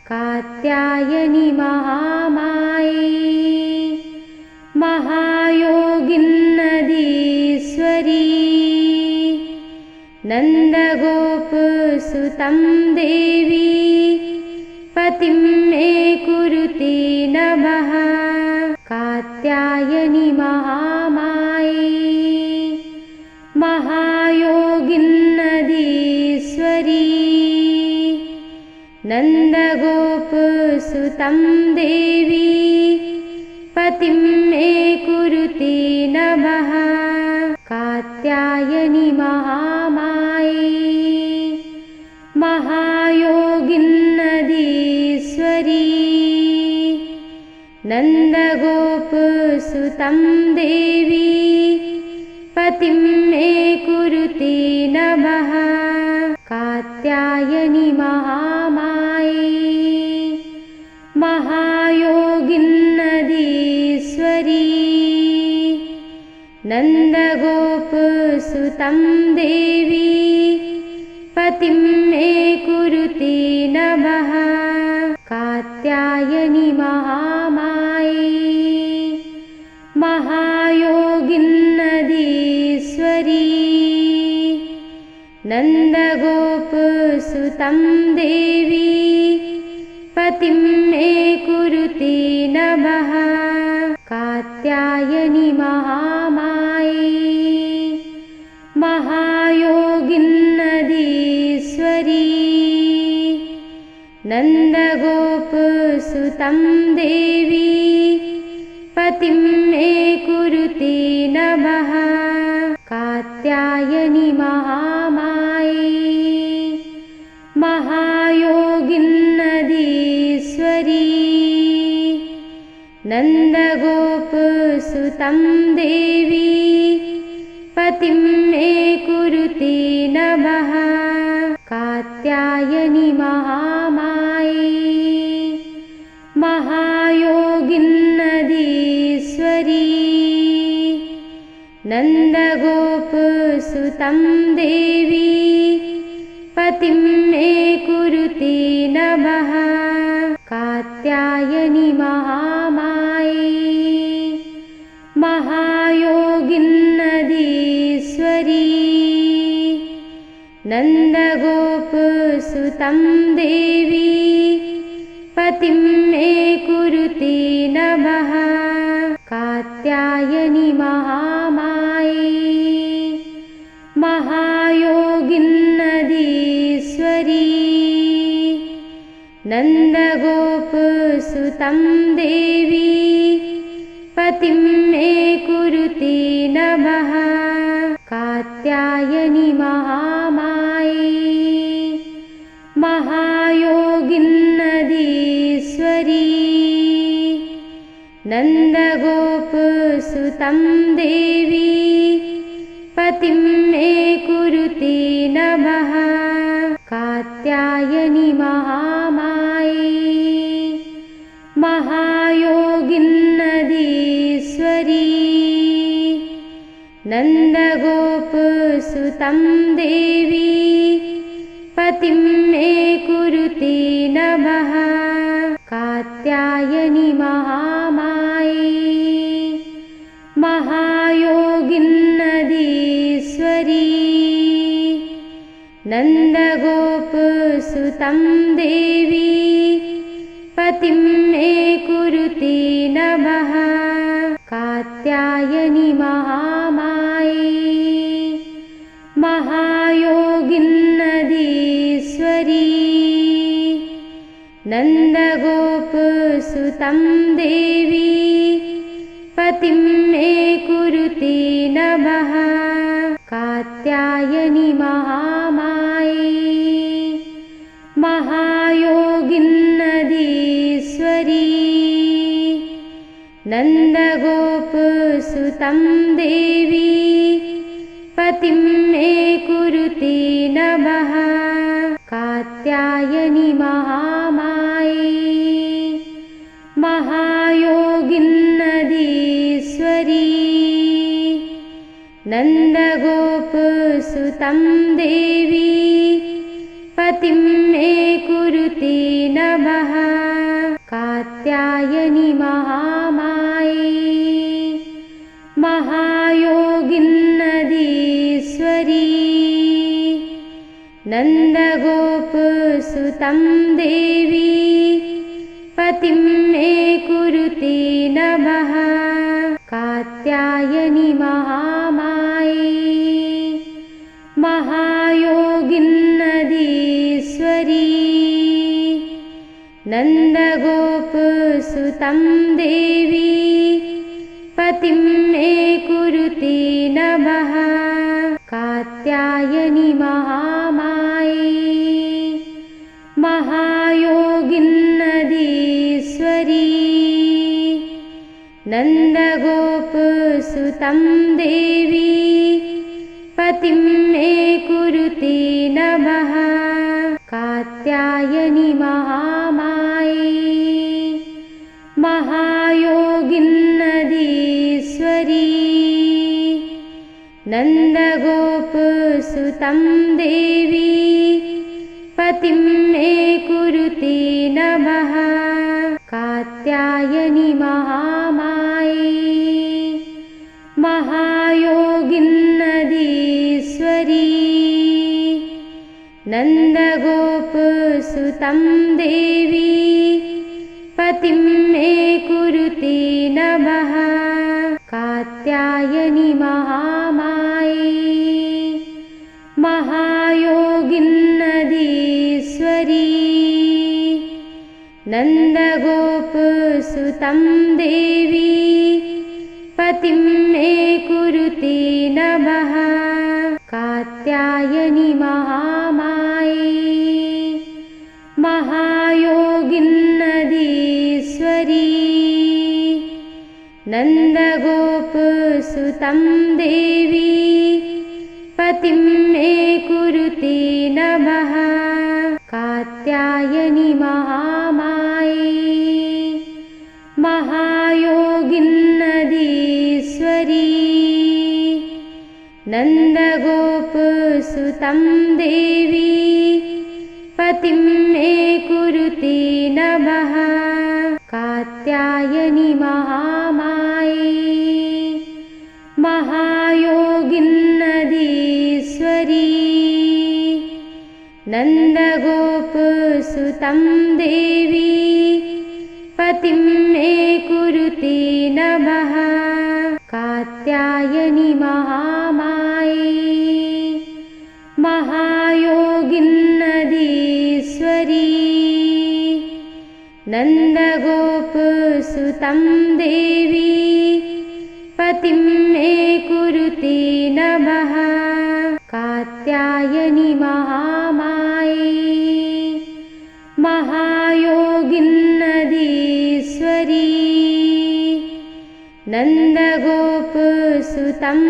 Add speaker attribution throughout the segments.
Speaker 1: कात्यायनि महामाये महायोगिन्नदीश्वरी नन्दगोपसुतं देवी पतिं मे कुरुते नमः। कात्यायनि महामाये महायोगिन्नदीश्वरी नन्दगोपसुतं देवी पतिं मे कुरुते नमः। कात्यायनि महामाये महायोगिन्नदीश्वरी नन्दगोपसुतं देवी पतिं मे कुरुते नमः। कात्यायनि महामाये महायोगिन्नदीश्वरी नन्दगोपसुतं देवी पतिं मे कुरुते नमः। कात्यायनि महामाये महायोगिन्नदीश्वरी नन्दगोपसुतं देवी पतिं मे कुरुते नमः। कात्यायनि महामाये महायोगिन्नदीश्वरी नन्दगोपसुतं देवी पतिं मे कुरुते नमः। कात्यायनि महामाये महायोगिन्नदीश्वरी नन्दगोपसुतं देवी पतिं मे कुरुते नमः। कात्यायनि महामाये महायोगिन्नदीश्वरी नन्दगोपसुतं देवी पतिं मे कुरुते नमः। कात्यायनि महामाये महायोगिन्नदीश्वरी नन्दगोपसुतं देवी पतिं मे कुरुते नमः। कात्यायनि महामाये महायोगिन्नदीश्वरी नन्दगोपसुतं देवी पतिं मे कुरुते नमः। कात्यायनि महामाये महायोगिन्नदीश्वरी नन्दगोपसुतं देवी पतिं मे कुरुते नमः। कात्यायनि महामाये महायोगिन्नदीश्वरी नन्दगोपसुतं देवी पतिं मे कुरुते नमः। कात्यायनि महामाये महायोगिन्नदीश्वरी नन्दगोपसुतं देवी पतिं मे कुरुते नमः। कात्यायनि महामाये महायोगिन्नदीश्वरी नन्दगोपसुतं देवी पतिं मे कुरुते नमः। कात्यायनि महामाये महायोगिन्नदीश्वरी नन्दगोपसुतं देवी पतिं मे कुरुते नमः। कात्यायनि महामाये महायोगिन्नदीश्वरी नन्दगोपसुतं देवी पतिं मे कुरुते नमः। कात्यायनि महामाये महायोगिन्नदीश्वरी नन्दगोपसुतं देवी पतिं मे कुरुते नमः कात्यायनि महामाये महायोगिन्नदीश्वरी नन्दगोपसुतं देवी पतिं मे कुरुते नमः कात्यायनि महामाये महायोगिन्नदीश्वरी नन्दगोपसुतं देवी पतिं मे कुरुते नमः कात्यायनि महामाये महायोगिन्नदीश्वरी नन्दगोपसुतं देवी पतिं मे कुरुते नमः कात्यायनि महामाये महायोगिन्नदीश्वरी नन्दगोपसुतं देवी पतिं मे कुरुते नमः कात्यायनि महामाये महायोगिन्नदीश्वरी नन्दगोपसुतं देवी पतिं मे कुरुते नमः कात्यायनि महामाये महायोगिन्नदीश्वरी नन्दगोपसुतं देवी पतिं मे कुरुते नमः कात्यायनि महामाये महायोगिन्नदीश्वरी नन्दगोपसुतं देवी पतिं मे कुरुते नमः कात्यायनि महामाये महायोगिन्नदीश्वरी नन्दगोपसुतं देवी पतिं मे कुरुते नमः कात्यायनि महामाये महायोगिन्नदीश्वरी नन्दगोपसुतं देवी पतिं मे कुरुते नमः कात्यायनि महामाये महायोगिन्नदीश्वरी नन्दगोपसुतं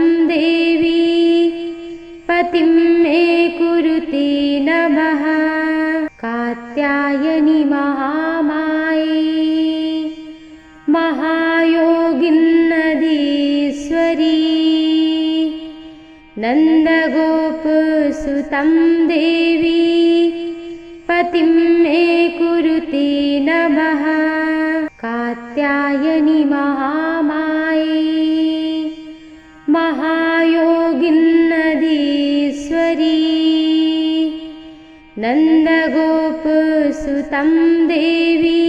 Speaker 1: देवी पतिं मे कुरुते नमः कात्यायनि महामाये महायोगिन्नदीश्वरी नन्दगोपसुतं देवी पतिं मे कुरुते नमः कात्यायनि महामाये महायोगिन्नदीश्वरी नन्दगोपसुतं देवी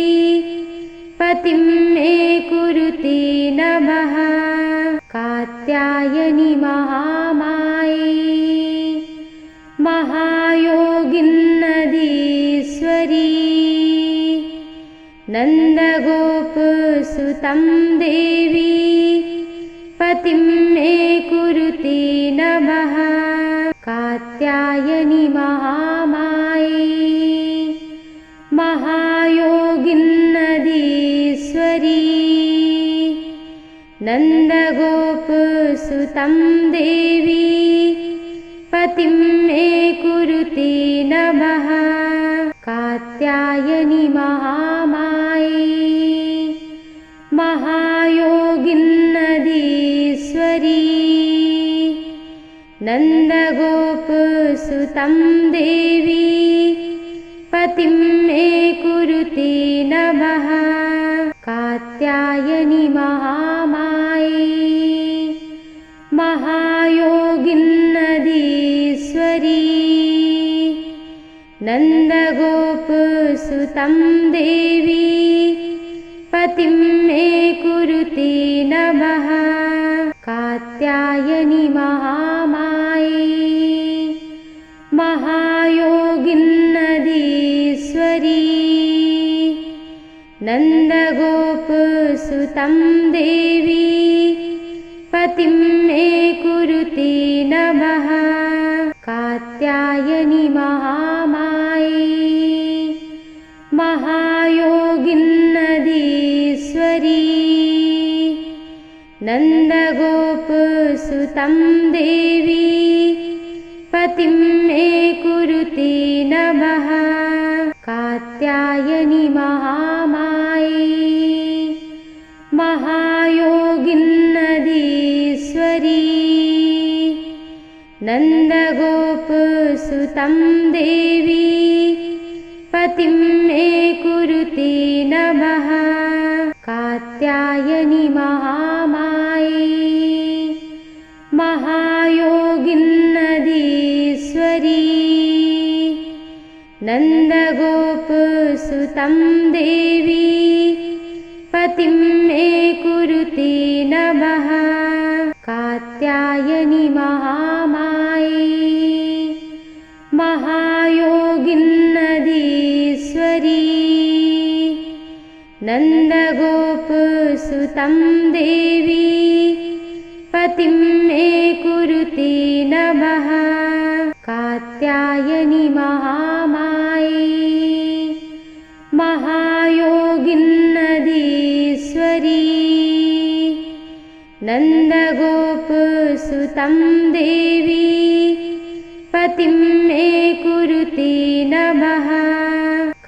Speaker 1: पतिं मे कुरुते नमः कात्यायनि महामाये महायोगिन्नदीश्वरी नन्दगोपसुतं देवी पतिं मे कुरुते नमः कात्यायनि महामाये महायोगिन्नदीश्वरी नन्दगोपसुतं देवी पतिं मे कुरुते नमः कात्यायनि महामाये महायोगिन्नदीश्वरी नन्दगोपसुतं देवी पतिं मे कुरुते नमः कात्यायनि महामाये महायोगिन्नदीश्वरी नन्दगोपसुतं देवी पतिं मे कुरुते नमः कात्यायनि महामाये महायोगिन्नदीश्वरी नन्दगोपसुतं देवी पतिं मे कुरुते नमः कात्यायनि महामाये महायोगिन्नदीश्वरी नन्दगोपसुतं देवी पतिं मे कुरुते नमः कात्यायनि महामाये महायोगिन्नदीश्वरी नन्दगोपसुतं देवी पतिं मे कुरुते नमः कात्यायनि महामाये महायोगिन्नदीश्वरी नन्दगोपसुतं देवी पतिं मे कुरुते नमः कात्यायनि महामाये महायोगिन्नदीश्वरी नन्दगोपसुतं देवी पतिं मे कुरुते नमः कात्यायनि महामाये महायोगिन्नदीश्वरी नन्दगोपसुतं देवी पतिं मे कुरुते नमः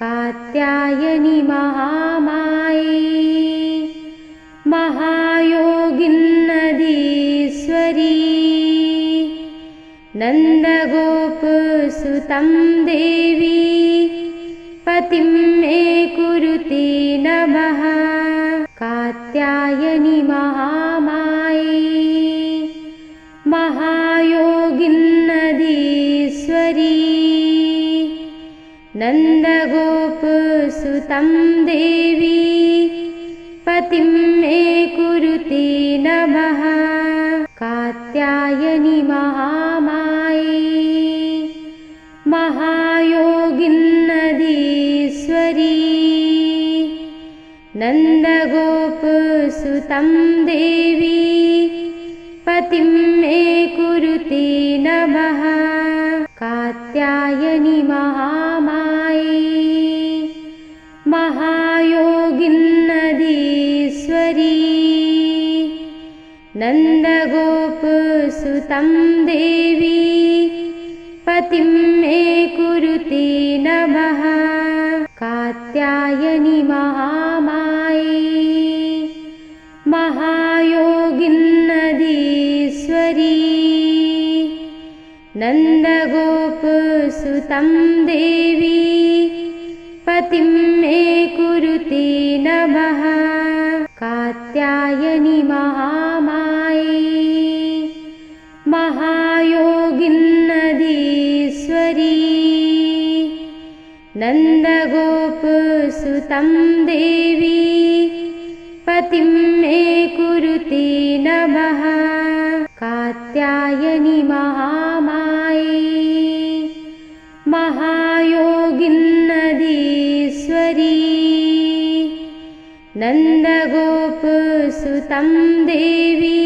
Speaker 1: कात्यायनि महामाये महायोगिन्नदीश्वरी नन्दगोपसुतं देवी पतिं मे कुरुते नमः कात्यायनि महामाये महायोगिन्नदीश्वरी नन्दगोपसुतं देवी पतिं मे कुरुते नमः कात्यायनि महामाये महायोगिन्नदीश्वरी नन्दगोपसुतं देवी पतिं मे कुरुते नमः कात्यायनि महामाये महायोगिन्नदीश्वरी नन्दगोपसुतं देवी पतिं मे कुरुते नमः कात्यायनि महामाये महायोगिन्नदीश्वरी नन्दगोपसुतं देवी पतिं मे कुरुते नमः कात्यायनि महामाये महायोगिन्नदीश्वरी नन्दगोपसुतं देवी पतिं मे कुरुते नमः कात्यायनि महामाये महायोगिन्नदीश्वरी नन्दगोपसुतं देवी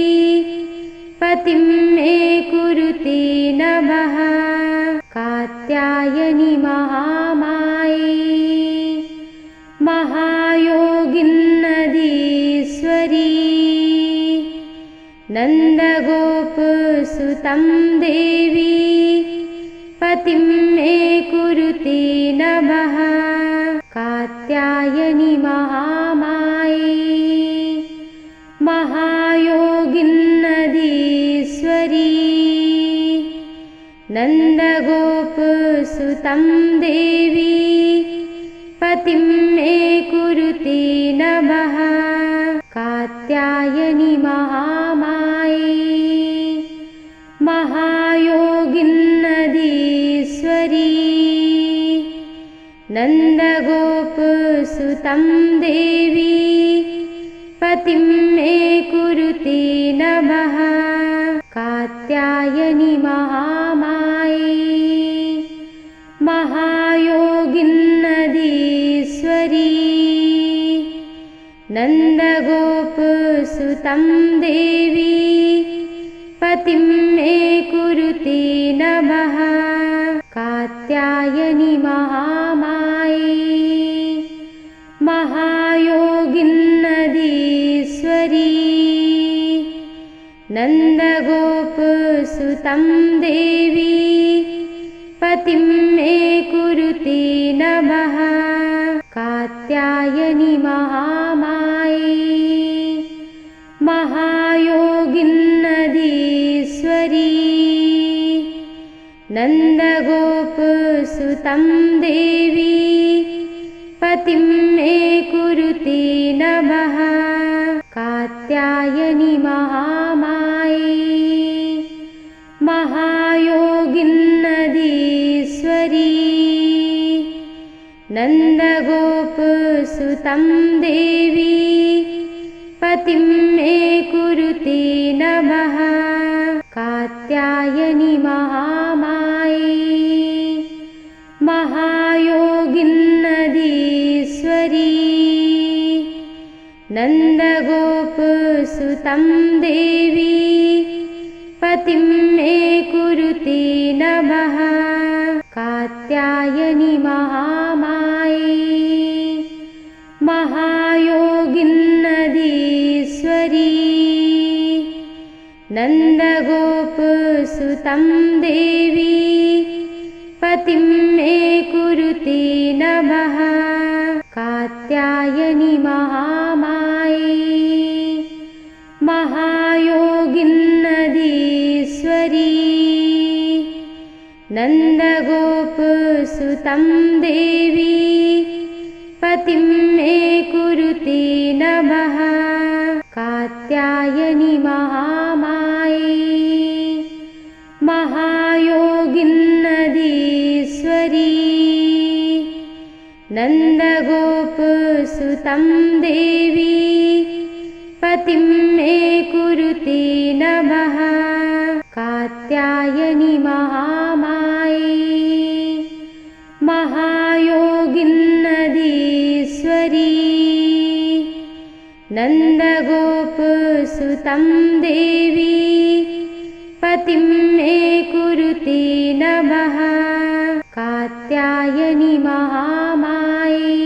Speaker 1: पतिं मे कुरुते नमः कात्यायनि महामाये महायोगिन्नदीश्वरी नन्दगोपसुतं देवी पतिं मे कुरुते नमः कात्यायनि महामाये महायोगिन्नदीश्वरी नन्दगोपसुतं देवी पतिं मे कुरुते नमः कात्यायनि महामाये महायोगिन्नदीश्वरी नन्दगोपसुतं देवी पतिं मे कुरुते नमः कात्यायनि महामाये महायोगिन्नदीश्वरी नन्दगोपसुतं देवी पतिं मे कुरुते नमः कात्यायनि महामाये महायोगिन्नदीश्वरी नन्दगोपसुतं देवी पतिं मे कुरुते नमः कात्यायनि महामाये महायोगिन्नदीश्वरी नन्दगोपसुतं देवी पतिं मे कुरुते नमः कात्यायनि महामाये महायोगिन्नदीश्वरी नन्दगोपसुतं देवी पतिं मे कुरुते नमः कात्यायनि महामाये महायोगिन्नदीश्वरी नन्दगोपसुतं देवी पतिं मे कुरुते नमः कात्यायनि महामाये महायोगिन्नदीश्वरी नन्दगोपसुतं देवी पतिं मे कुरुते नमः कात्यायनि महामाये महायोगिन्नदीश्वरी नन्दगोपसुतं देवी पतिं मे कुरुते नमः कात्यायनि महामाये महायोगिन्नदीश्वरी नन्दगोपसुतं देवी पतिं मे कुरुते नमः कात्यायनि महामाये महायोगिन्नदीश्वरी नन्दगोपसुतं देवी पतिं मे कुरुते नमः कात्यायनि महामाये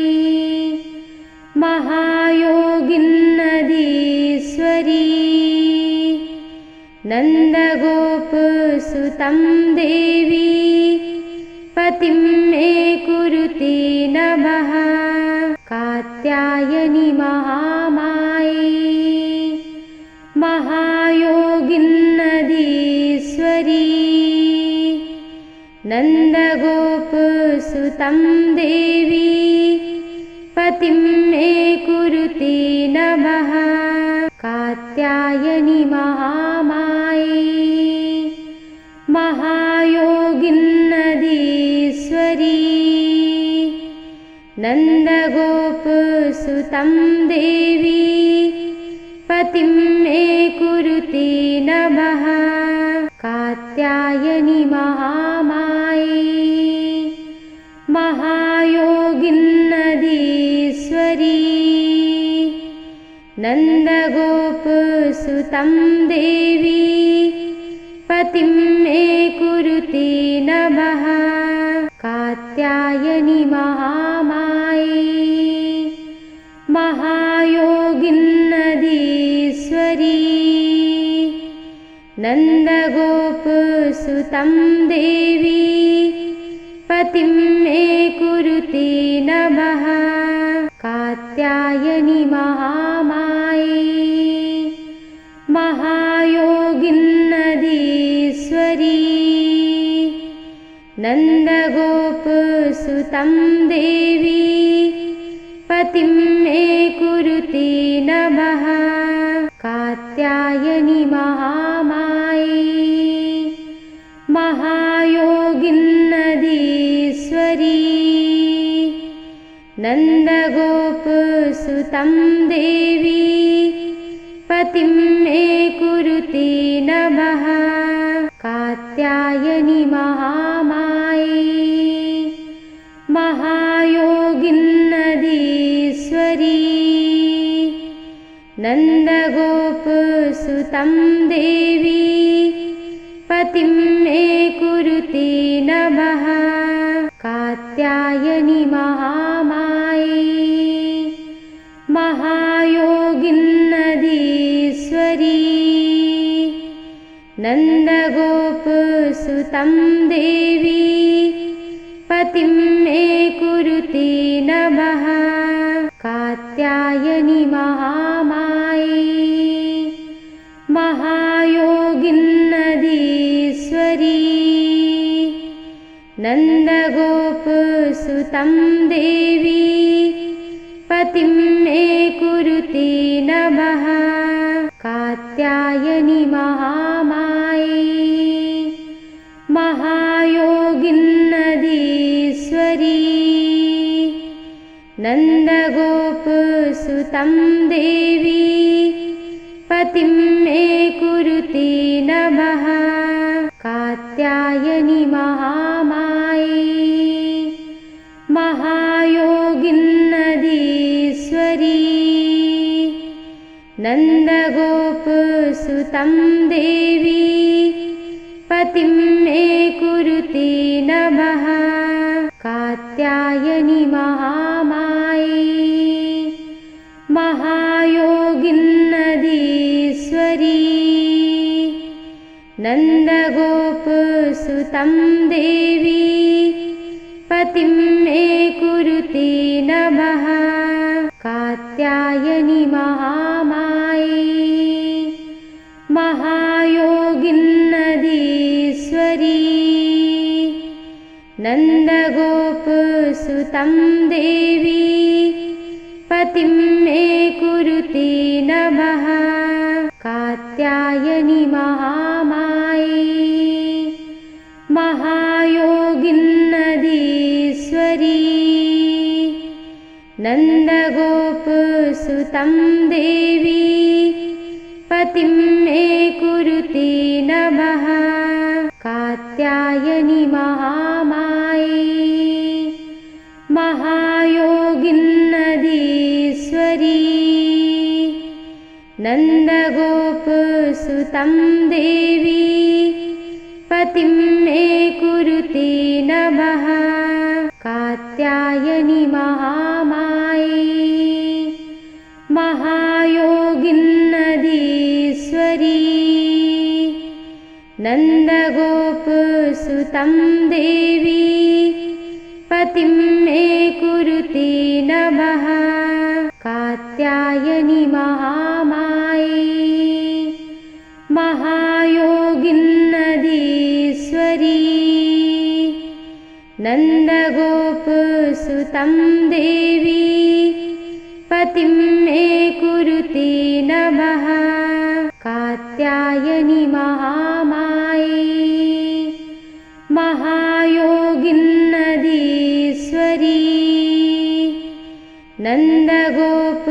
Speaker 1: महायोगिन्नदीश्वरी नन्दगोपसुतं देवी पतिं मे कुरुते नमः कात्यायनि महामाये महायोगिन्नदीश्वरी नन्दगोपसुतं देवी पतिं मे कुरुते नमः कात्यायनि महामाये महायोगिन्नदीश्वरी नन्दगोपसुतं देवी पतिं मे कुरुते नमः कात्यायनि महामाये महायोगिन्नदीश्वरी नन्दगोपसुतं देवी पतिं मे कुरुते नमः कात्यायनि महामाये महायोगिन्नदीश्वरी नन्दगोपसुतं देवी पतिं मे कुरुते नमः कात्यायनि महामाये महायोगिन्नदीश्वरी नन्दगोपसुतं देवी पतिं मे कुरुते नमः कात्यायनि महामाये महायोगिन्नदीश्वरी नन्दगोपसुतं देवी पतिं मे कुरुते नमः कात्यायनि महामाये महायोगिन्नदीश्वरी नन्दगोपसुतं देवी पतिं मे कुरुते नमः कात्यायनि महामाये महायोगिन्नदीश्वरी नन्दगोपसुतं देवी पतिं मे कुरुते नमः कात्यायनि महामाये महायोगिन्नदीश्वरी नन्दगोपसुतं देवी पतिं मे कुरुते नमः कात्यायनि महामाये महायोगिन्नदीश्वरी नन्दगोपसुतं देवी पतिं मे कुरुते नमः कात्यायनि महामाये महायोगिन्नदीश्वरी नन्दगोपसुतं देवी पतिं मे कुरुते नमः कात्यायनि महामाये महायोगिन्नदीश्वरी नन्दगोपसुतं देवी पतिं मे कुरुते नमः कात्यायनि महामाये महायोगिन्नदीश्वरी नन्दगोपसुतं देवी पतिं मे कुरुते नमः कात्यायनि महामाये महायोगिन्नदीश्वरी नन्दगोपसुतं देवी पतिं मे कुरुते नमः कात्यायनि महामाये महायोगिन्नदीश्वरी नन्दगोपसुतं देवी पतिं मे कुरुते नमः कात्यायनि महामाये महायोगिन्नदीश्वरी नन्दगोपसुतं देवी पतिं मे कुरुते नमः कात्यायनि महामाये महायोगिन्नदीश्वरी नन्दगोपसुतं देवी पतिं मे कुरुते नमः कात्यायनि महामाये महायोगिन्नदीश्वरी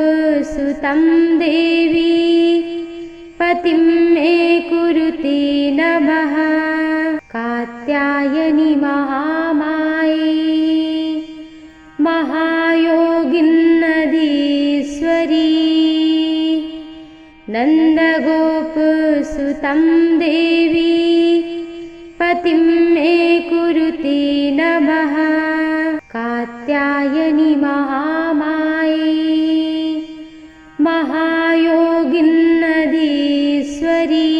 Speaker 1: नन्दगोपसुतं देवी पतिं मे कुरुते नमः कात्यायनि महामाये महायोगिन्नदीश्वरी नन्दगोपसुतं देवी पतिं मे कुरुते नमः कात्यायनि महामाये महायोगिन्नदीश्वरी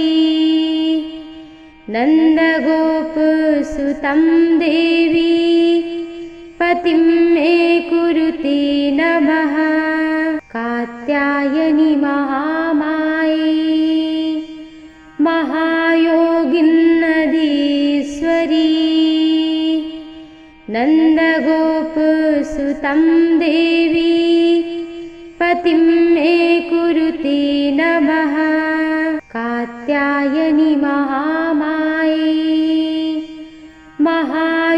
Speaker 1: नन्दगोपसुतं देवी पतिं मे कुरुते नमः कात्यायनि महामाये महायोगिन्नदीश्वरी नन्दगोपसुतं देवी पतिं मे कुरुते नमः कात्यायनि महामाये महायोगिन्नदीश्वरी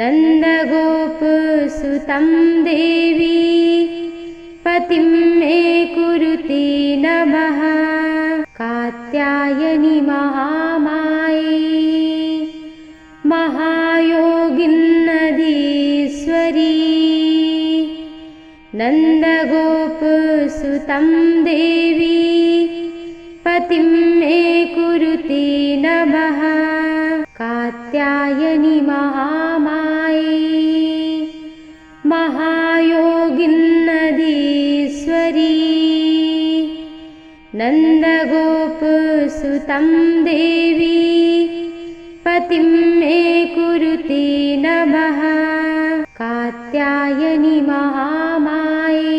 Speaker 1: नन्दगोपसुतं देवी पतिं मे कुरुते नमः कात्यायनि महामाये महायोगिन्नदीश्वरी नन्दगोपसुतं देवी पतिं मे कुरुते नमः कात्यायनि महामाये महायोगिन्नदीश्वरी नन्दगोपसुतं देवी पतिं मे कुरुते नमः कात्यायनि महामाये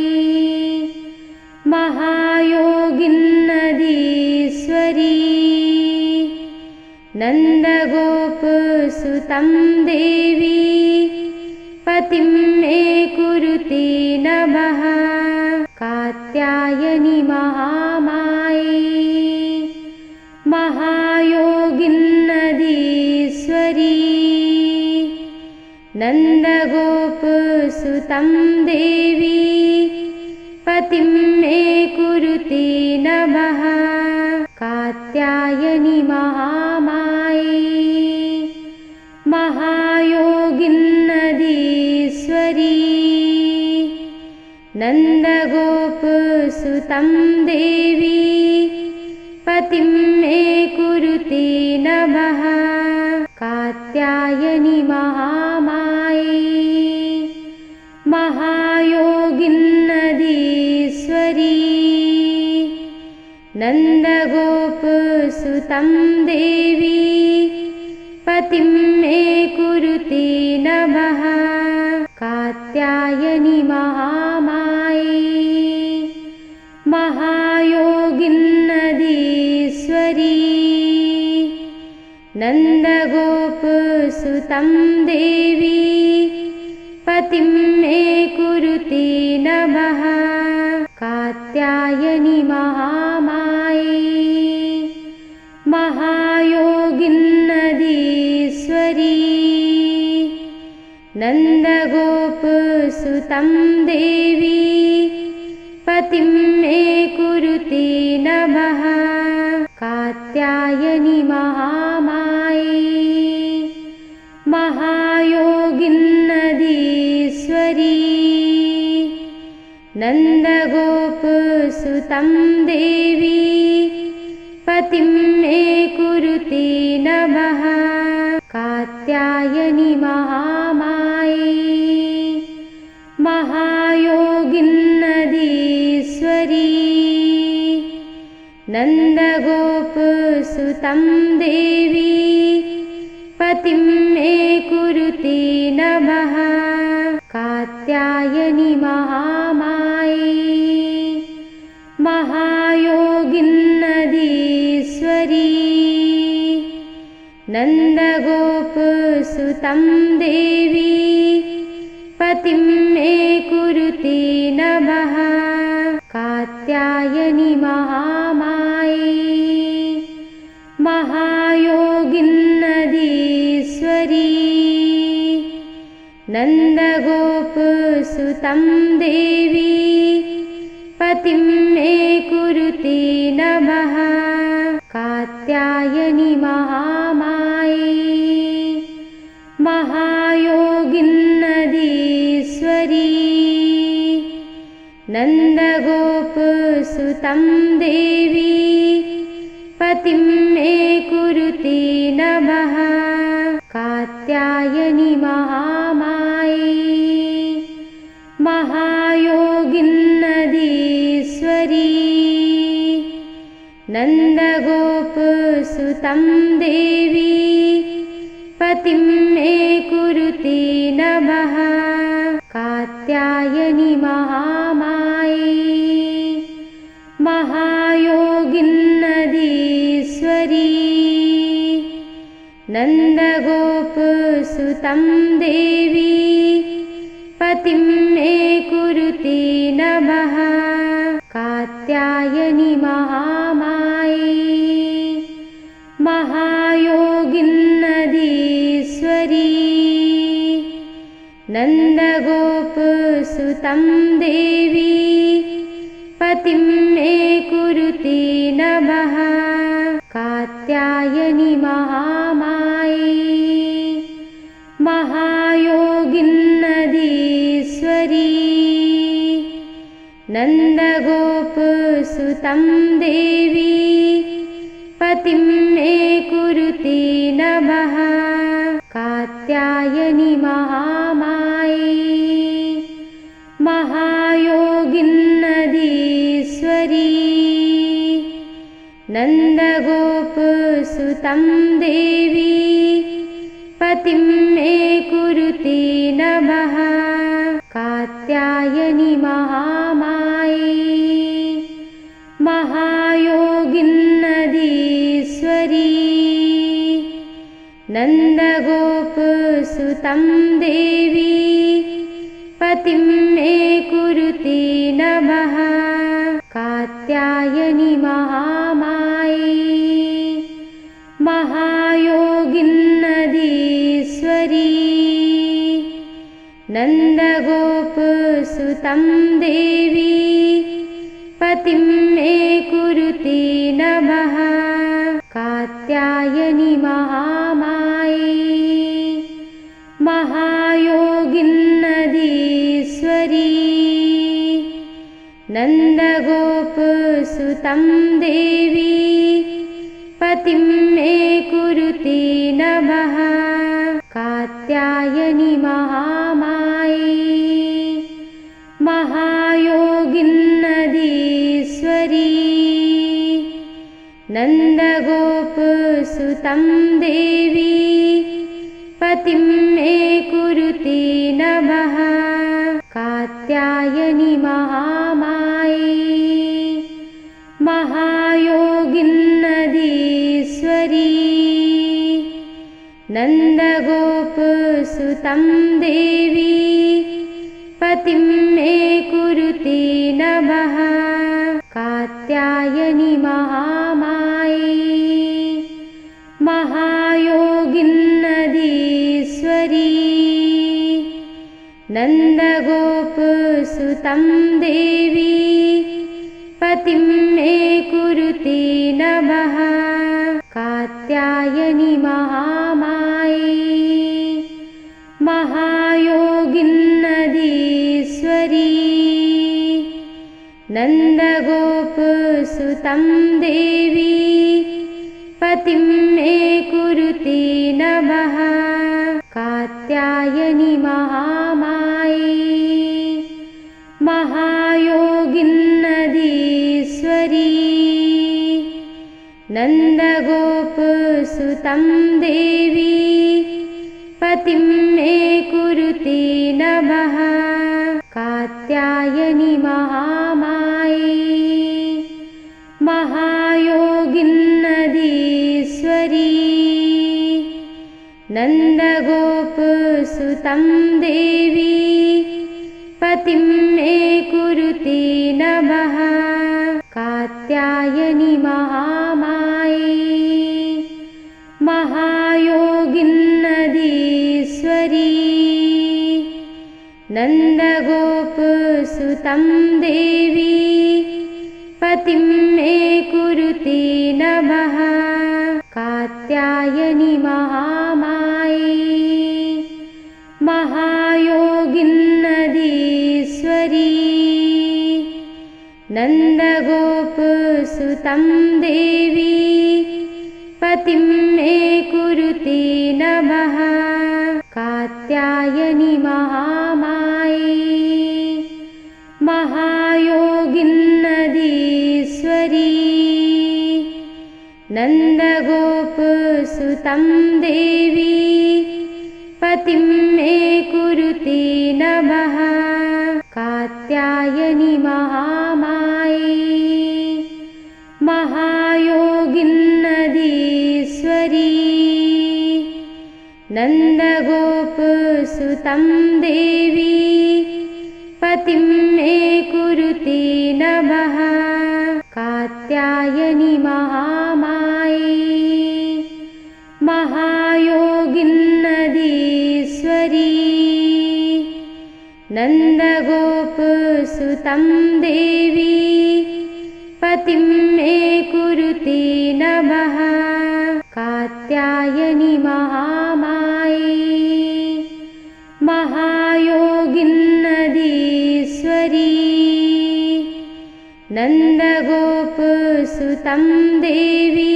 Speaker 1: महायोगिन्नदीश्वरी नन्दगोपसुतं देवी पतिं मे कुरुते नमः कात्यायनि महामाये महायोगिन्नदीश्वरी नन्दगोपसुतं देवी पतिं मे कुरुते नमः कात्यायनि महामाये महायोगिन्नदीश्वरी नन्दगोपसुतं देवी पतिं मे कुरुते नमः कात्यायनि महामाये महायोगिन्नदीश्वरी नन्दगोपसुतं देवी पतिं मे कुरुते नमः कात्यायनि महामाये महायोगिन्नदीश्वरी नन्दगोपसुतं देवी पतिं मे कुरुते नमः कात्यायनि महामाये महायोगिन्नदीश्वरी नन्दगोपसुतं देवी पतिं मे कुरुते नमः कात्यायनि महामाये महायोगिन्नदीश्वरी नन्दगोपसुतं देवी पतिं मे कुरुते नमः कात्यायनि महामाये महायोगिन्नदीश्वरी नन्दगोपसुतं देवी पतिं मे कुरुते नमः कात्यायनि महामाये महायोगिन्नदीश्वरी नन्दगोपसुतं देवी पतिं मे कुरुते नमः कात्यायनि महामाये महायोगिन्नदीश्वरी नन्दगोपसुतं देवी पतिं मे कुरुते नमः कात्यायनि महामाये महायोगिन्नदीश्वरी नन्दगोपसुतं देवी पतिं मे कुरुते नमः कात्यायनि महामाये महायोगिन्नदीश्वरी नन्दगोपसुतं देवी पतिं मे कुरुते नमः कात्यायनि महामाये महायोगिन्नदीश्वरी नन्दगोपसुतं देवी पतिं मे कुरुते नमः कात्यायनि महामाये महायोगिन्नदीश्वरी नन्दगोपसुतं देवी पतिं मे कुरुते नमः कात्यायनि महामाये महायोगिन्नदीश्वरी नन्दगोपसुतं देवी पतिं मे कुरुते नमः कात्यायनि महामाये महायोगिन्नदीश्वरी नन्दगोपसुतं देवी पतिं मे कुरुते नमः कात्यायनि महामाये महायोगिन्नदीश्वरी नन्दगोपसुतं देवी पतिं मे कुरुते नमः कात्यायनि महामाये महायोगिन्नदीश्वरी नन्दगोपसुतं देवी पतिं मे कुरुते नमः कात्यायनि महामाये महायोगिन्नदीश्वरी नन्दगोपसुतं देवी पतिं मे कुरुते नमः कात्यायनि महामाये महायोगिन्नदीश्वरी नन्दगोपसुतं देवी पतिं मे कुरुते नमः कात्यायनि महामाये महायोगिन्नदीश्वरी नन्दगोपसुतं देवी पतिं मे कुरुते नमः कात्यायनि महामाये महायोगिन्नदीश्वरी नन्दगोपसुतं देवी पतिं मे कुरुते नमः कात्यायनि महामाये महायोगिन्नदीश्वरी नन्दगोपसुतं देवी पतिं मे कुरुते नमः कात्यायनि महामाये महायोगिन्नदीश्वरी नन्दगोपसुतं देवी पतिं मे कुरुते नमः कात्यायनि महामाये महायोगिन्नदीश्वरी नन्दगोपसुतं देवी पतिं मे कुरुते नमः कात्यायनि महामाये महायोगिन्नदीश्वरी नन्दगोपसुतं देवी पतिं मे कुरुते नमः कात्यायनि महामाये महायोगिन्नदीश्वरी नन्दगोपसुतं देवी पतिं मे कुरुते नमः कात्यायनि महामाये महायोगिन्नदीश्वरी नन्दगोपसुतं देवी पतिं मे कुरुते नमः कात्यायनि महामाये महायोगिन्नदीश्वरी नन्दगोपसुतं देवी पतिं मे कुरुते नमः कात्यायनि महामाये महायोगिन्नदीश्वरी नन्दगोपसुतं देवी पतिं मे कुरुते नमः कात्यायनि महामाये महायोगिन्नदीश्वरी नन्दगोपसुतं देवी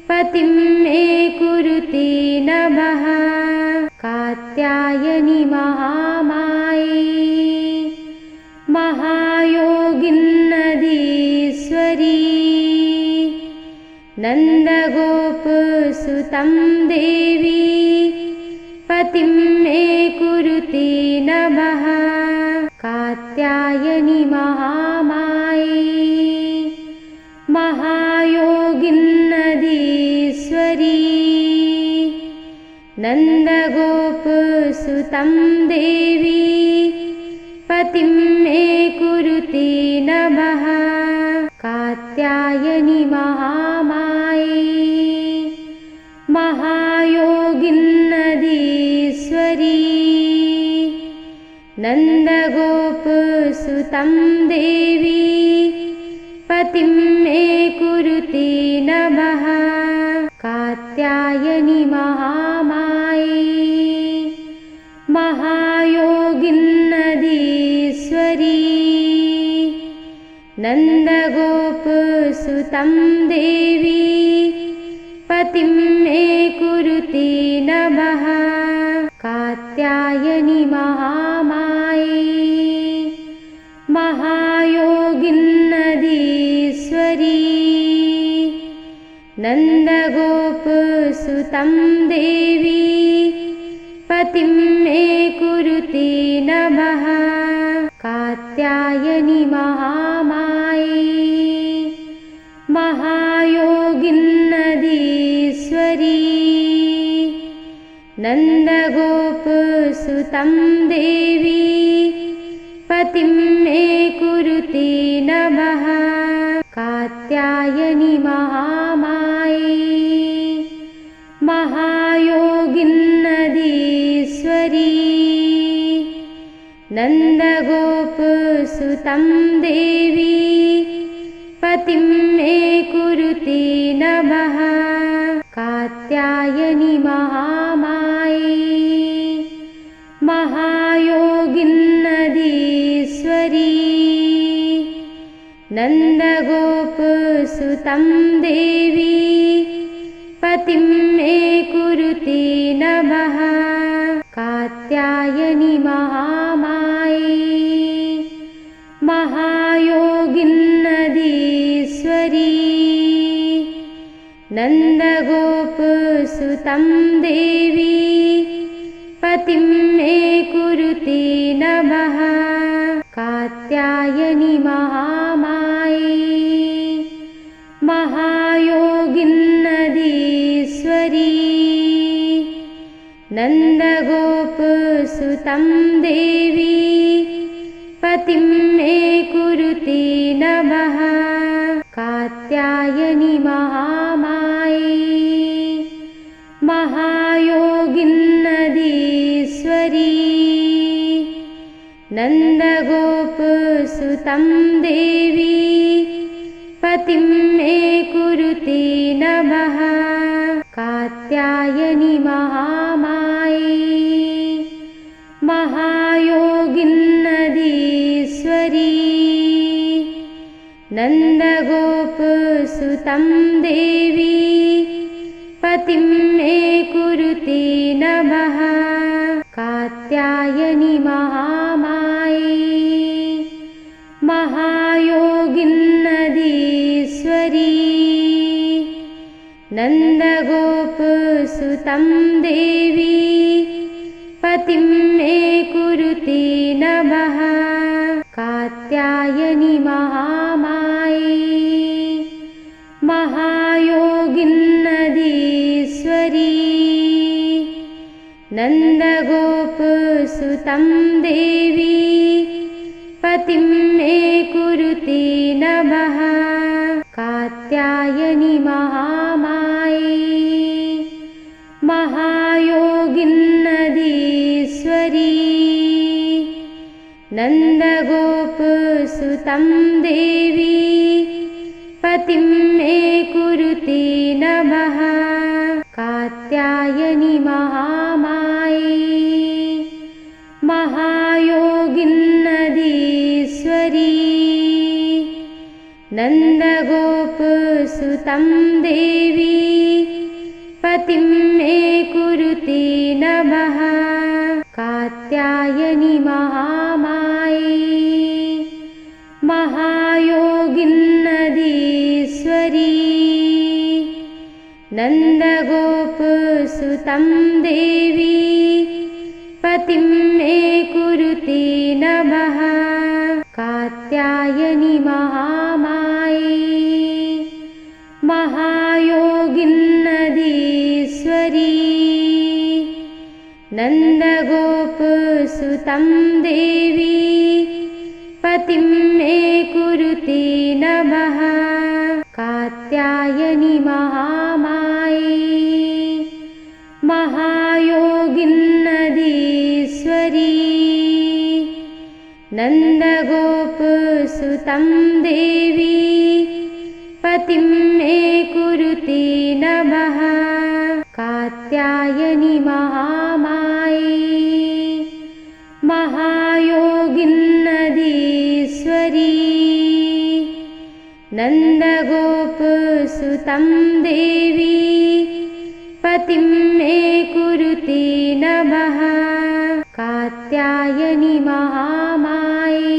Speaker 1: पतिं मे कुरुते नमः कात्यायनि महामाये महायोगिन्नदीश्वरी नन्दगोपसुतं देवी पतिं मे कुरुते नमः कात्यायनि महामाये महायोगिन्नदीश्वरी नन्दगोपसुतं देवी पतिं मे कुरुते नमः कात्यायनि महामाये महायोगिन्नदीश्वरी नन्दगोपसुतं देवी पतिं मे कुरुते नमः कात्यायनि महामाये महायोगिन्नदीश्वरी नन्दगोपसुतं देवी पतिं मे कुरुते नमः कात्यायनि महामाये महायोगिन्नदीश्वरी नन्दगोपसुतं देवी पतिं मे कुरुते नमः कात्यायनि महामाये महायोगिन्नदीश्वरी नन्दगोपसुतं देवी पतिं मे कुरुते नमः कात्यायनि महामाये महायोगिन्नदीश्वरी नन्दगोपसुतं देवी पतिं मे कुरुते नमः कात्यायनि महामाये महायोगिन्नदीश्वरी नन्दगोपसुतं देवी पतिं मे कुरुते नमः कात्यायनि महामाये महायोगिन्नदीश्वरी नन्दगोपसुतं देवी पतिं मे कुरुते नमः कात्यायनि महामाये महायोगिन्नदीश्वरी नन्दगोपसुतं देवी पतिं मे कुरुते नमः कात्यायनि महामाये महायोगिन्नदीश्वरी नन्दगोपसुतं देवी पतिं मे कुरुते नमः कात्यायनि महामाये महायोगिन्नदीश्वरी नन्दगोपसुतं देवी पतिं मे कुरुते नमः कात्यायनि महामाये महायोगिन्नदीश्वरी नन्दगोपसुतं देवी पतिं मे कुरुते नमः कात्यायनि महामाये महायोगिन्नदीश्वरी नन्दगोपसुतं देवी पतिं मे कुरुते नमः कात्यायनि महामाये महायोगिन्नधीश्वरी नन्दगोपसुतं देवी पतिं मे कुरुते नमः कात्यायनि महामाये महायोगिन्नधीश्वरी नन्दगोपसुतं देवी पतिं मे कुरुते नमः कात्यायनि महामाये महायोगिन्नधीश्वरी नन्दगोपसुतं देवी पतिं मे कुरुते नमः कात्यायनि महामाये महायोगिन्नधीश्वरी नन्दगोपसुतं देवी पतिं मे कुरुते नमः कात्यायनि महामाये महायोगिन्नधीश्वरी नन्दगोपसुतं देवी पतिं मे कुरुते नमः कात्यायनि महामाये महायोगिन्नधीश्वरी नन्दगोपसुतं देवी पतिं मे कुरुते नमः कात्यायनि महामाये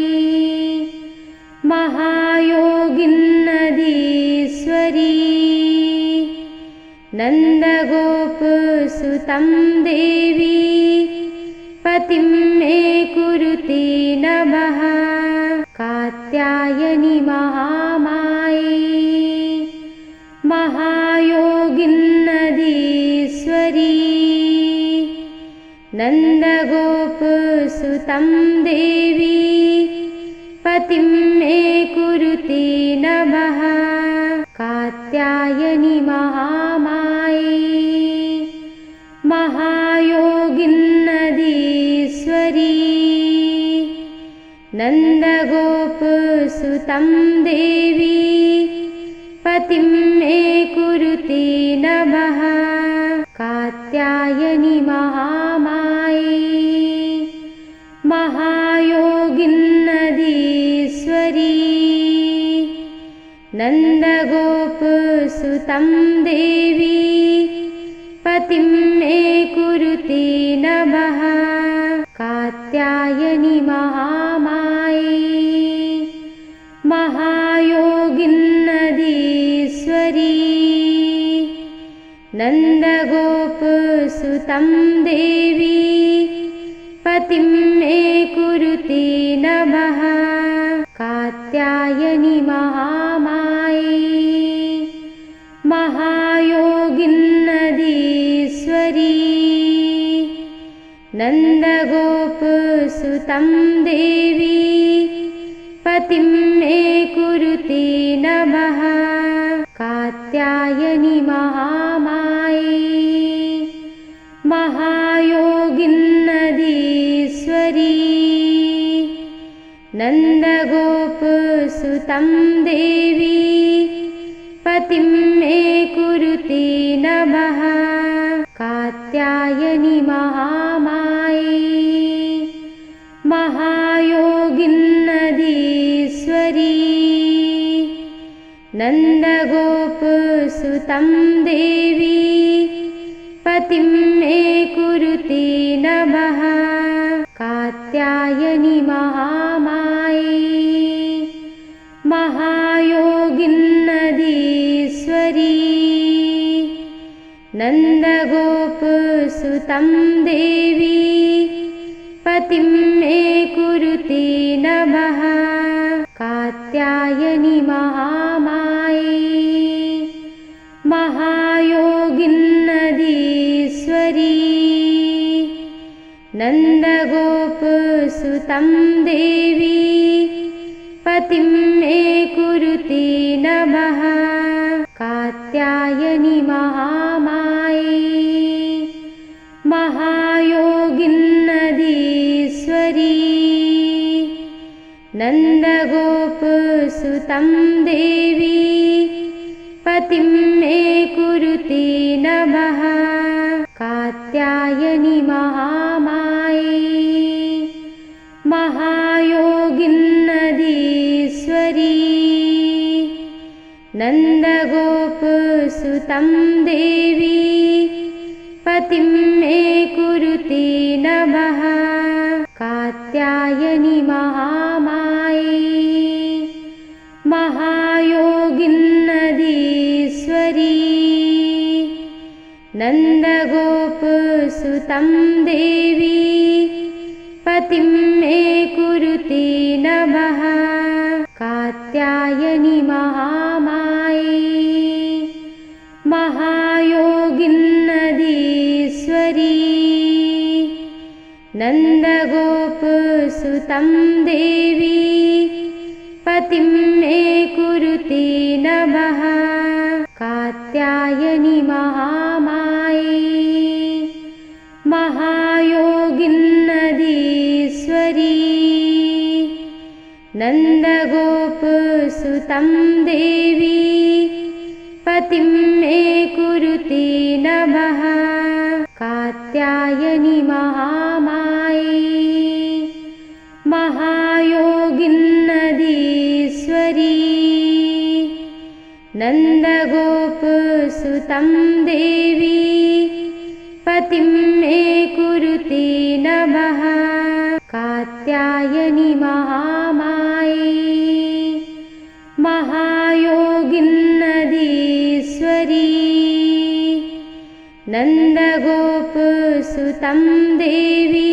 Speaker 1: महायोगिन्नधीश्वरी नन्दगोपसुतं देवी पतिं मे कुरुते नमः कात्यायनि महामाये महायोगिन्नधीश्वरी नन्दगोपसुतं देवी पतिं मे कुरुते नमः कात्यायनि महामाये महायोगिन्नधीश्वरी नन्दगोपसुतं देवी पतिं मे कुरुते नमः कात्यायनि महामाये महायोगिन्नधीश्वरी नन्दगोपसुतं देवी पतिं मे कुरुते नमः कात्यायनि महामाये महायोगिन्नधीश्वरी नन्दगोपसुतं देवी पतिं मे कुरुते नमः कात्यायनि महामाये महायोगिन्नधीश्वरी नन्दगोपसुतं देवी पतिं मे कुरुते नमः कात्यायनि महामाये महायोगिन्नधीश्वरी नन्दगोपसुतं देवी पतिं मे कुरुते नमः कात्यायनि महामाये महायोगिन्नधीश्वरी नन्दगोपसुतं देवी पतिं मे कुरुते नमः कात्यायनि महामाये महायोगिन्नधीश्वरी नन्दगोपसुतं देवी पतिं मे कुरुते नमः कात्यायनि महामाये महायोगिन्नधीश्वरी नन्दगोपसुतं देवी पतिं मे कुरुते नमः कात्यायनि महामाये महायोगिन्नधीश्वरी नन्दगोपसुतं देवी पतिं मे कुरुते नमः कात्यायनि महामाये महायोगिन्नधीश्वरी नन्दगोपसुतं देवी पतिं मे कुरुते नमः कात्यायनि महामाये महायोगिन्नधीश्वरी नन्दगोपसुतं देवी पतिं मे कुरुते नमः कात्यायनि महामाये महायोगिन्नधीश्वरी नन्दगोपसुतं देवी पतिं मे कुरुते नमः कात्यायनि महामाये महायोगिन्नधीश्वरी नन्दगोपसुतं देवी पतिं मे कुरुते नमः कात्यायनि महामाये महायोगिन्नधीश्वरी नन्दगोपसुतं देवी पतिं मे कुरुते नमः कात्यायनि महामाये महायोगिन्नधीश्वरी नन्दगोपसुतं देवी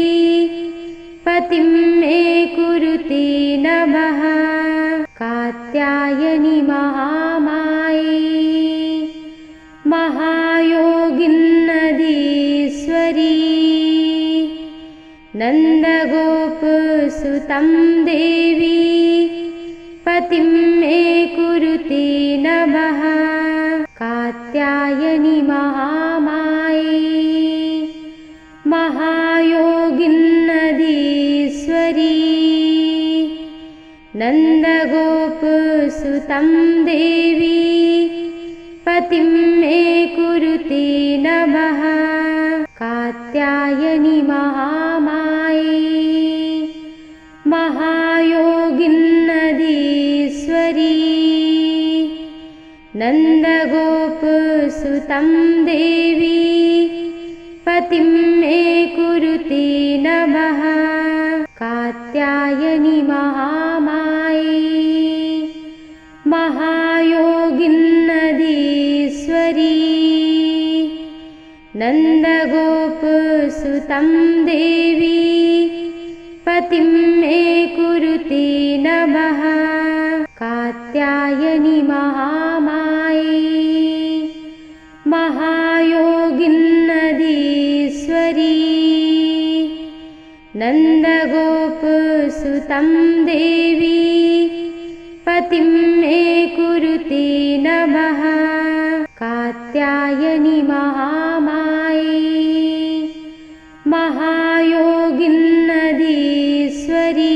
Speaker 1: पतिं मे कुरुते नमः कात्यायनि महामाये महायोगिन्नधीश्वरी नन्दगोपसुतं देवी पतिं मे कुरुते नमः कात्यायनि महामाये महायोगिन्नधीश्वरी नन्दगोपसुतं देवी पतिं मे कुरुते नमः कात्यायनि महामाये महायोगिन्नधीश्वरी नन्दगोपसुतं देवी पतिं मे कुरुते नमः कात्यायनि महामाये महायोगिन्नधीश्वरी नन्दगोपसुतं देवी पतिं मे कुरुते नमः कात्यायनि महामाये महायोगिन्नधीश्वरी नन्दगोपसुतं देवी पतिं मे कुरुते नमः कात्यायनि महामाये महायोगिन्नधीश्वरी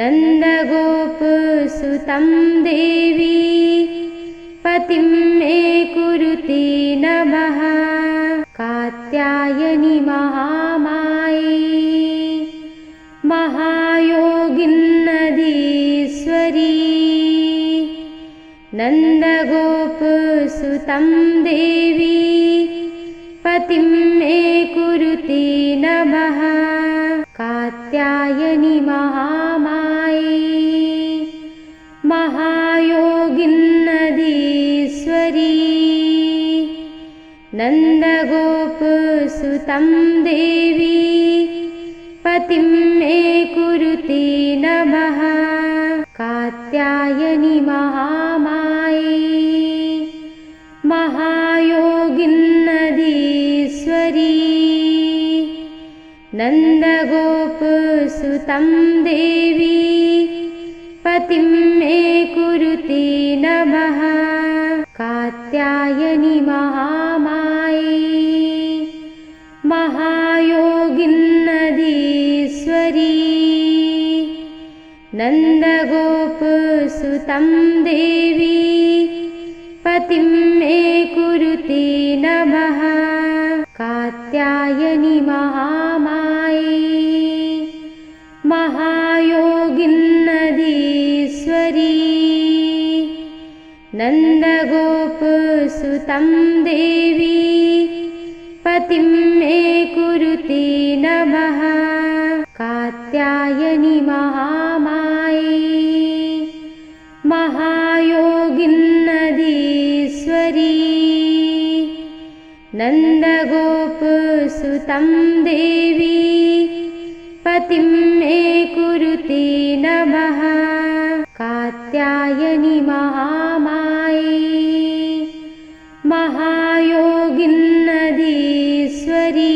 Speaker 1: नन्दगोपसुतं देवी पतिं मे कुरुते नमः कात्यायनि महामाये महायोगिन्नधीश्वरी नन्दगोपसुतं देवी पतिं मे कुरुते नमः कात्यायनि महामाये महायोगिन्नधीश्वरी नन्दगोपसुतं देवी पतिं मे कुरुते नमः कात्यायनि महामाये महायोगिन्नधीश्वरी नन्दगोपसुतं देवी पतिं मे कुरुते नमः कात्यायनि महामाये महायोगिन्नदीश्वरी नन्दगोपसुतं देवी पतिं मे कुरुते नमः कात्यायनि महामाये महायोगिन्नदीश्वरी नन्दगोपसुतं देवी पतिं मे कुरुते नमः कात्यायनि महामाये महायोगिन्नदीश्वरी नन्दगोपसुतं देवी पतिं मे कुरुते नमः कात्यायनि महामाये महायोगिन्नदीश्वरी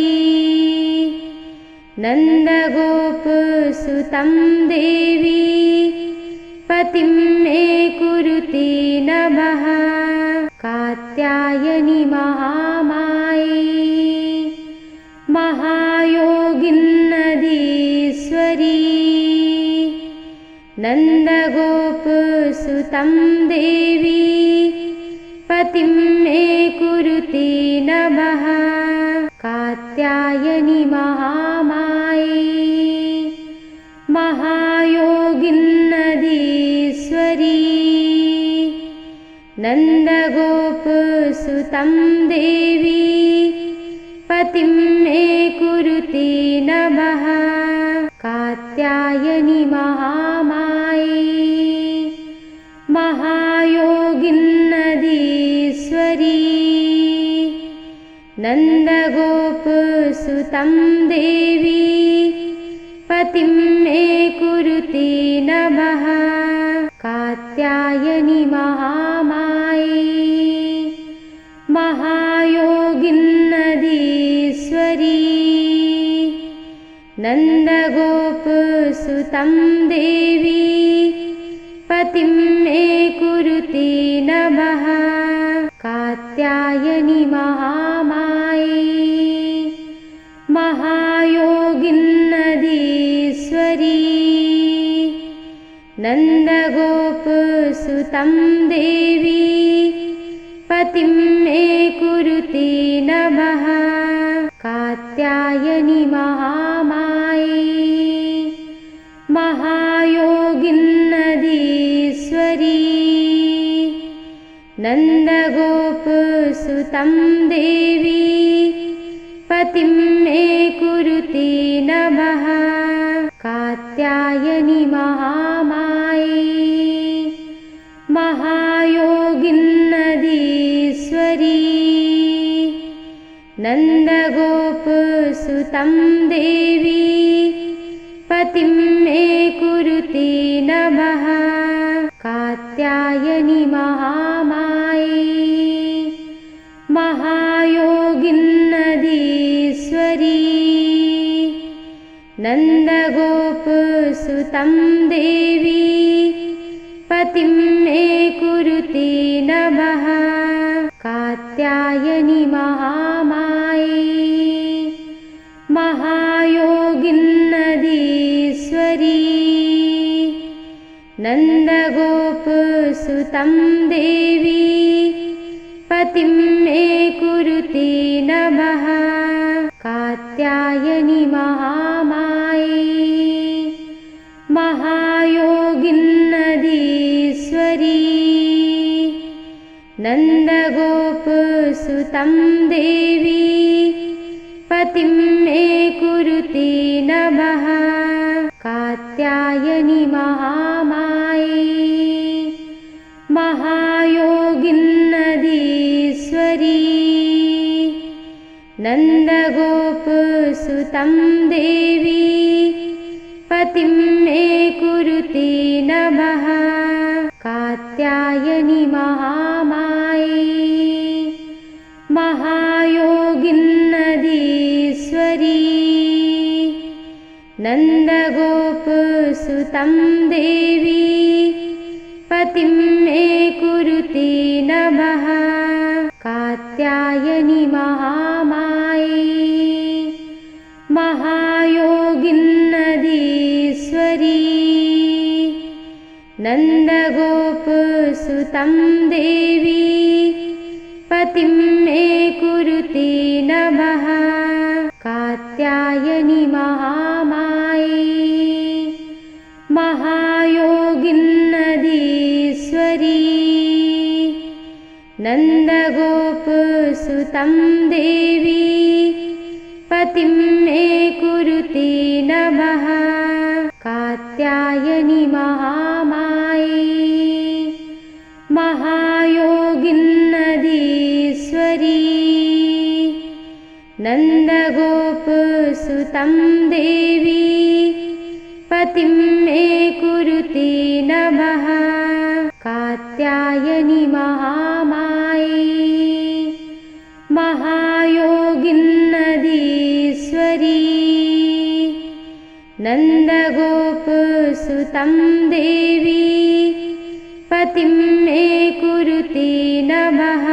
Speaker 1: नन्दगोपसुतं देवी पतिं मे कुरुते नमः कात्यायनि महामाये महायोगिन्नदीश्वरी नन्दगोपसुतं देवी पतिं मे कुरुते नमः कात्यायनि महामाये महायोगिन्नदीश्वरी नन्दगोपसुतं देवी पतिं मे कुरुते नमः कात्यायनि महामाये महायोगिन्नदीश्वरी नन्दगोपसुतं देवी पतिं मे कुरुते नमः कात्यायनि महामाये महायोगिन्नदीश्वरी नन्दगोपसुतं देवी पतिं मे कुरुते नमः कात्यायनि महामाये महायोगिन्नदीश्वरी नन्दगोपसुतं देवी पतिं मे कुरुते नमः कात्यायनि महामाये महायोगिन्नदीश्वरी नन्दगोपसुतं देवी पतिं मे कुरुते नमः कात्यायनि महामाये महायोगिन्नदीश्वरी नन्दगोपसुतं देवी पतिं मे कुरुते नमः कात्यायनि महामाये महायोगिन्नदीश्वरी नन्दगोपसुतं देवी पतिं मे कुरुते नमः कात्यायनि महामाये महायोगिन्नदीश्वरी नन्दगोपसुतं देवी पतिं मे कुरुते नमः कात्यायनि महामाये महायोगिन्नदीश्वरी नन्दगोपसुतं देवी पतिं मे कुरुते नमः कात्यायनि महामाये महायोगिन्नदीश्वरी नन्दगोपसुतं देवी पतिं मे कुरुते नमः कात्यायनि महामाये महायोगिन्नदीश्वरी नन्दगोपसुतं देवी पतिं मे कुरुते नमः कात्यायनि महामाये महायोगिन्नदीश्वरी नन्दगोपसुतं देवी पतिं मे कुरुते नमः कात्यायनि महामाये महायोगिन्नदीश्वरी नन्दगोपसुतं देवी पतिं मे कुरुते नमः कात्यायनि महामाये महायोगिन्नदीश्वरी नन्दगोपसुतं देवी पतिं मे कुरुते नमः कात्यायनि महामाये महायोगिन्नदीश्वरी नन्दगोपसुतं देवी पतिं मे कुरुते नमः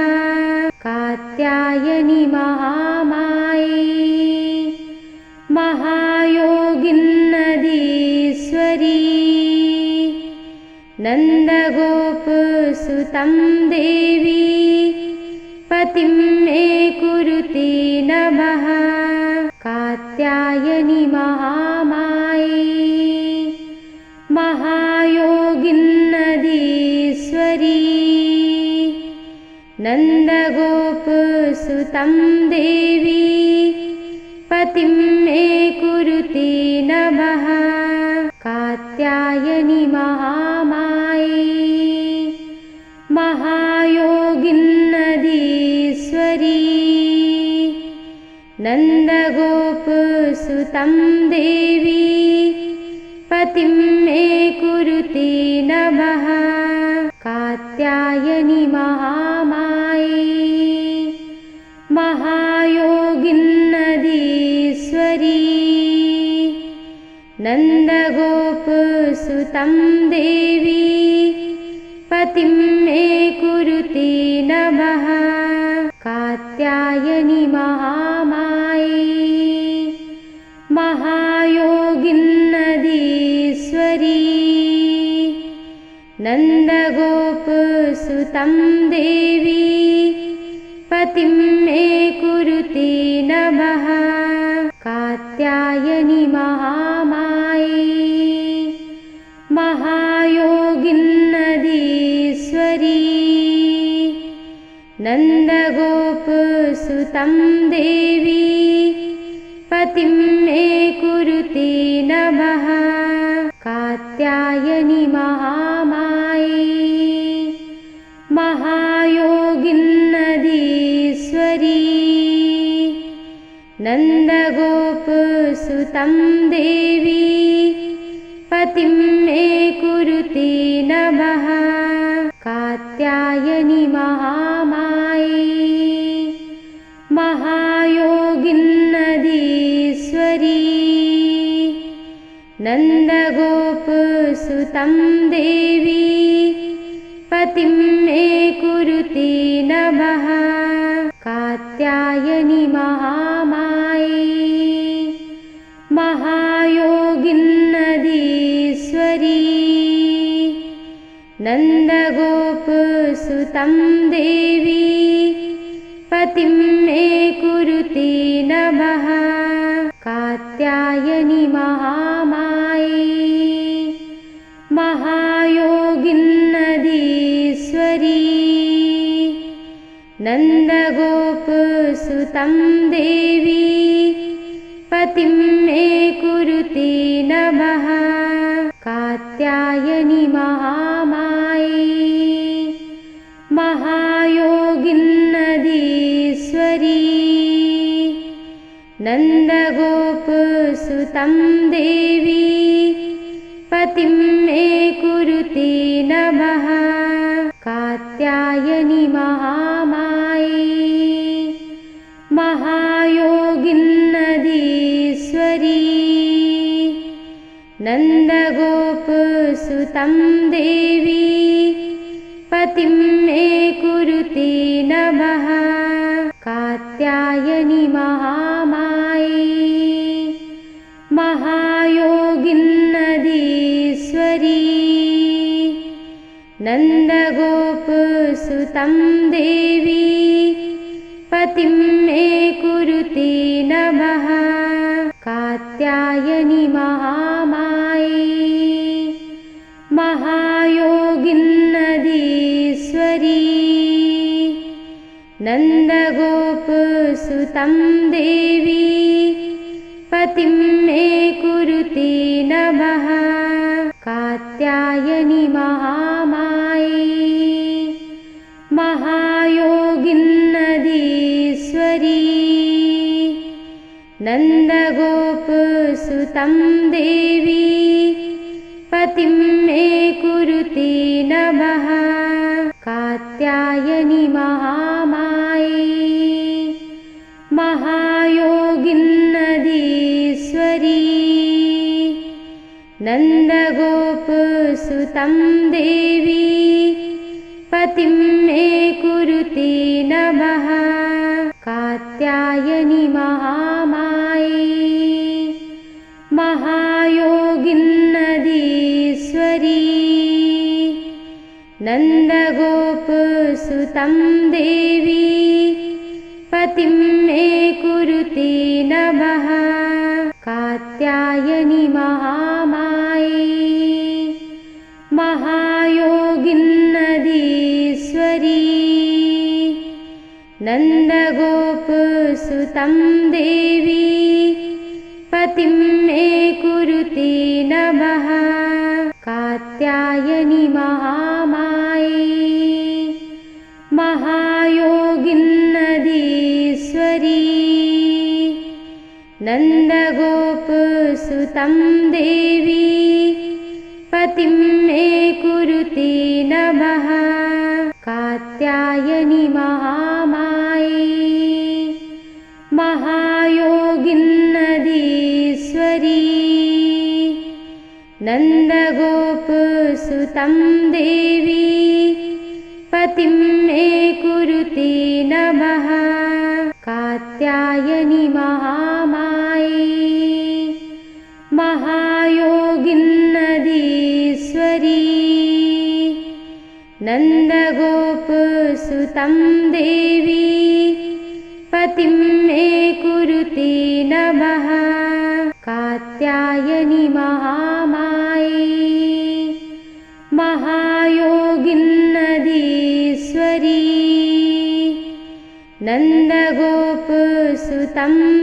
Speaker 1: कात्यायनि महामाये महायोगिन्नदीश्वरी नन्दगोपसुतं देवी पतिं मे कुरुते नमः कात्यायनि महामाये महायोगिन्नदीश्वरी नन्दगोपसुतं देवी पतिं मे कुरुते नमः कात्यायनि महामाये महायोगिन्नदीश्वरी नन्दगोपसुतं देवी पतिं मे कुरुते नमः कात्यायनि महामाये महायोगिन्नदीश्वरी नन्दगोपसुतं देवी पतिं मे कुरुते नमः कात्यायनि महामाये महायोगिन्नदीश्वरी नन्दगोपसुतं देवी पतिं मे कुरुते नमः कात्यायनि महामाये महायोगिन्नदीश्वरी नन्दगोपसुतं देवी पतिं मे कुरुते नमः कात्यायनि महामाये महायोगिन्नदीश्वरी नन्दगोपसुतं देवी पतिं मे कुरुते नमः कात्यायनि महामाये महायोगिन्नदीश्वरी नन्दगोपसुतं देवी पतिं मे कुरुते नमः कात्यायनि महामाये महायोगिन्नदीश्वरी नन्दगोपसुतं देवी पतिं मे कुरुते नमः कात्यायनि महामाये महायोगिन्नदीश्वरी नन्दगोपसुतं देवी पतिं मे कुरुते नमः कात्यायनि महामाये महायोगिन्नदीश्वरी नन्दगोपसुतं देवी पतिं मे कुरुते नमः कात्यायनि महामाये महायोगिन्नदीश्वरी नन्दगोपसुतं देवी पतिं मे कुरुते नमः कात्यायनि महामाये महायोगिन्नधीश्वरी नन्दगोपसुतं देवी पतिं मे कुरुते नमः कात्यायनि महामाये महायोगिन्नधीश्वरी नन्दगोपसुतं देवी पतिं मे कुरुते नमः कात्यायनि महामाये महायोगिन्नधीश्वरी नन्दगोपसुतं देवी पतिं मे कुरुते नमः कात्यायनि महामाये महायोगिन्नधीश्वरी नन्दगोपसुतं देवी पतिं मे कुरुते नमः कात्यायनि महामाये महायोगिन्नधीश्वरी नन्दगोपसुतं देवी पतिं मे कुरुते नमः कात्यायनि महामाये महायोगिन्नधीश्वरी नन्दगोपसुतं देवी पतिं मे कुरुते नमः कात्यायनि महामाये महायोगिन्नधीश्वरी नन्दगोपसुतं देवी पतिं मे कुरुते नमः कात्यायनि महामाये महायोगिन्नधीश्वरी नन्दगोपसुतं देवी पतिं मे कुरुते नमः कात्यायनि महामाये महायोगिन्नधीश्वरी नन्दगोपसुतं देवी पतिं मे कुरुते नमः कात्यायनि महामाये महायोगिन्नधीश्वरी नन्दगोपसुतं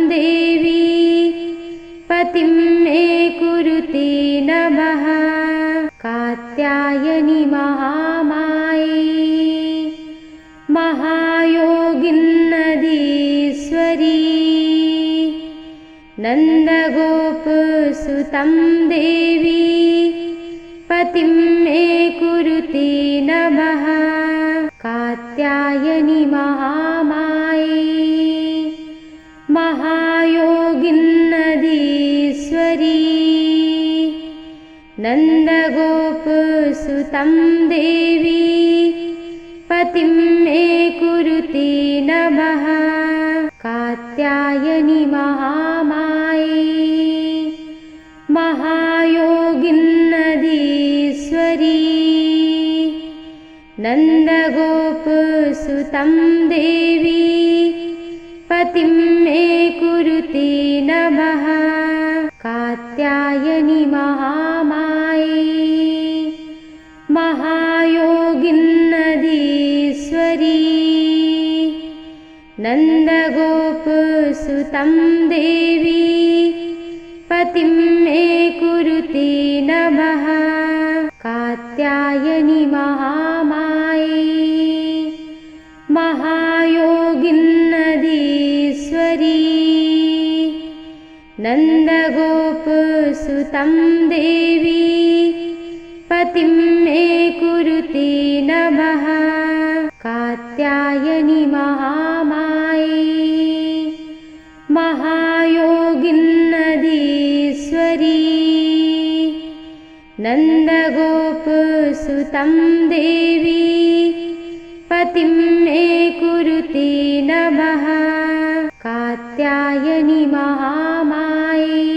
Speaker 1: देवी पतिं मे कुरुते नमः कात्यायनि महामाये महायोगिन्नधीश्वरी नन्दगोपसुतं देवी पतिं मे कुरुते नमः कात्यायनि महामाये महायोगिन्नधीश्वरी नन्दगोपसुतं देवी पतिं मे कुरुते नमः कात्यायनि महामाये महायोगिन्नधीश्वरी नन्दगोपसुतं देवी पतिं मे कुरुते नमः कात्यायनि महामाये महायोगिन्नधीश्वरी नन्दगोपसुतं देवी पतिं मे कुरुते नमः कात्यायनि महामाये महायोगिन्नधीश्वरी नन्दगोपसुतं देवी पतिं मे कुरुते नमः कात्यायनि महामाये महायोगिन्नधीश्वरी नन्दगोपसुतं देवी पतिं मे कुरुते नमः कात्यायनि महामाये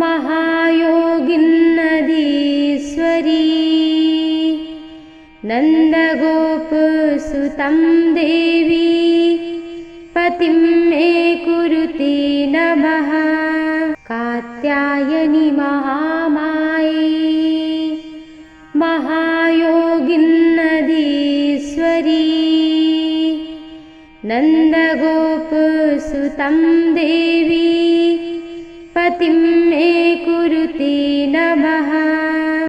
Speaker 1: महायोगिन्नदीश्वरी नन्दगोपसुतं देवी पतिं मे कुरुते नमः कात्यायनि महामाये महायोगिन्नदीश्वरी नन्दगोपसुतं देवी पतिं